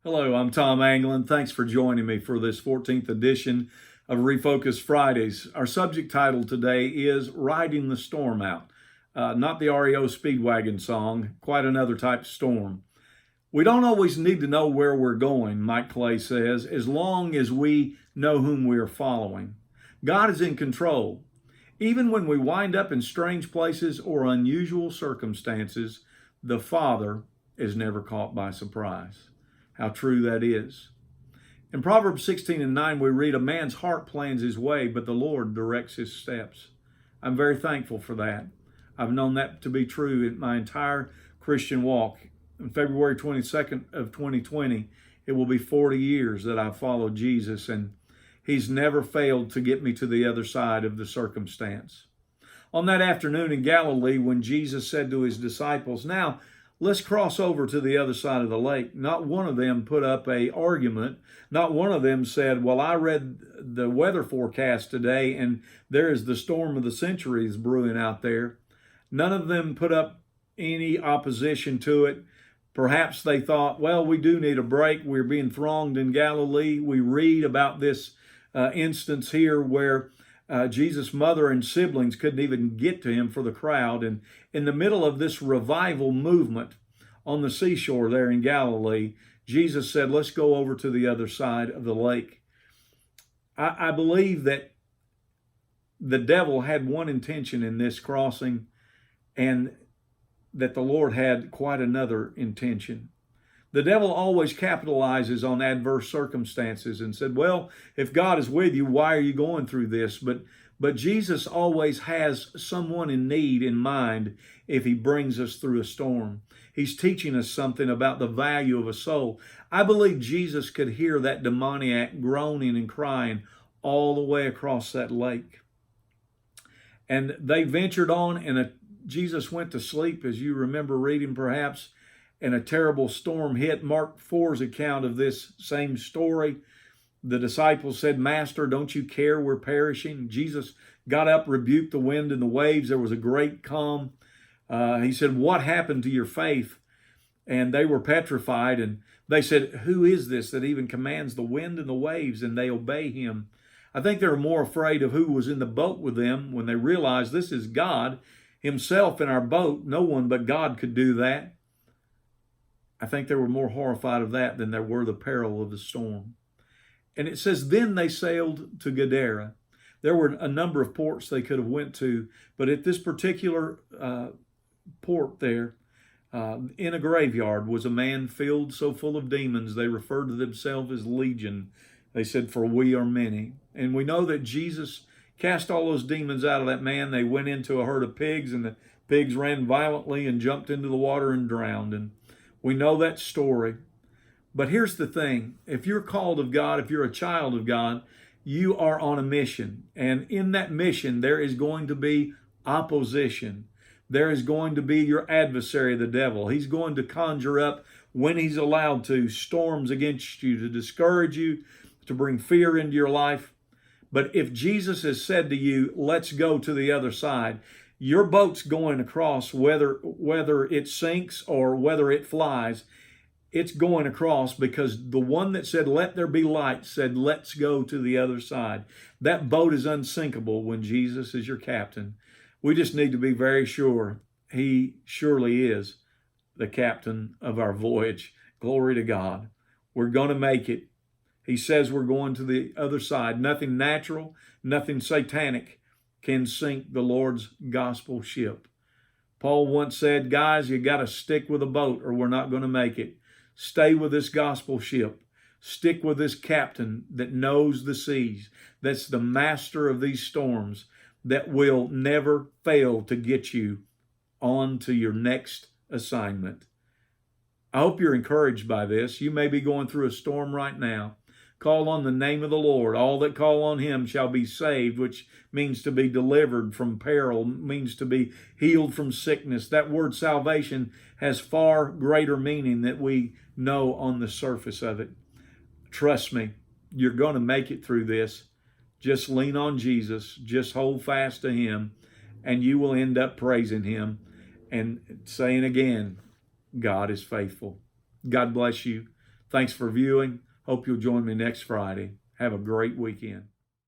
Hello, I'm Tom Anglin. Thanks for joining me for this 14th edition of Refocus Fridays. Our subject title today is Riding the Storm Out. Not the REO Speedwagon song, quite another type of storm. We don't always need to know where we're going, Mike Clay says, as long as we know whom we are following. God is in control. Even when we wind up in strange places or unusual circumstances, the Father is never caught by surprise. How true that is. In Proverbs 16:9, we read, "A man's heart plans his way, but the Lord directs his steps." I'm very thankful for that. I've known that to be true in my entire Christian walk. On February 22nd of 2020, it will be 40 years that I've followed Jesus, and He's never failed to get me to the other side of the circumstance. On that afternoon in Galilee, when Jesus said to His disciples, "Now, let's cross over to the other side of the lake," not one of them put up an argument. Not one of them said, "Well, I read the weather forecast today and there is the storm of the centuries brewing out there." None of them put up any opposition to it. Perhaps they thought, well, we do need a break. We're being thronged in Galilee. We read about this instance here where Jesus' mother and siblings couldn't even get to him for the crowd. And in the middle of this revival movement on the seashore there in Galilee, Jesus said, "Let's go over to the other side of the lake." I believe that the devil had one intention in this crossing, and that the Lord had quite another intention. The devil always capitalizes on adverse circumstances and said, well, if God is with you, why are you going through this? But Jesus always has someone in need in mind if He brings us through a storm. He's teaching us something about the value of a soul. I believe Jesus could hear that demoniac groaning and crying all the way across that lake. And they ventured on, and Jesus went to sleep, as you remember reading perhaps, and a terrible storm hit. Mark 4's account of this same story. The disciples said, "Master, don't you care we're perishing?" Jesus got up, rebuked the wind and the waves. There was a great calm. He said, "What happened to your faith?" And they were petrified. And they said, "Who is this that even commands the wind and the waves, and they obey Him?" I think they were more afraid of who was in the boat with them when they realized this is God Himself in our boat. No one but God could do that. I think they were more horrified of that than there were the peril of the storm. And it says, then they sailed to Gadara. There were a number of ports they could have went to, but at this particular port there, in a graveyard, was a man filled so full of demons, they referred to themselves as Legion. They said, "For we are many." And we know that Jesus cast all those demons out of that man. They went into a herd of pigs, and the pigs ran violently and jumped into the water and drowned. And we know that story. But here's the thing. If you're called of God, if you're a child of God, you are on a mission. And in that mission, there is going to be opposition. There is going to be your adversary, the devil. He's going to conjure up, when he's allowed to, storms against you to discourage you, to bring fear into your life. But if Jesus has said to you, "Let's go to the other side," your boat's going across, whether it sinks or whether it flies, it's going across, because the one that said, "Let there be light," said, "Let's go to the other side." That boat is unsinkable when Jesus is your captain. We just need to be very sure He surely is the captain of our voyage. Glory to God. We're going to make it. He says we're going to the other side. Nothing natural, nothing satanic can sink the Lord's gospel ship. Paul once said, guys, you got to stick with a boat or we're not going to make it. Stay with this gospel ship. Stick with this captain that knows the seas, that's the master of these storms, that will never fail to get you on to your next assignment. I hope you're encouraged by this. You may be going through a storm right now. Call on the name of the Lord. All that call on Him shall be saved, which means to be delivered from peril, means to be healed from sickness. That word salvation has far greater meaning than we know on the surface of it. Trust me, you're going to make it through this. Just lean on Jesus. Just hold fast to Him, and you will end up praising Him and saying again, God is faithful. God bless you. Thanks for viewing. Hope you'll join me next Friday. Have a great weekend.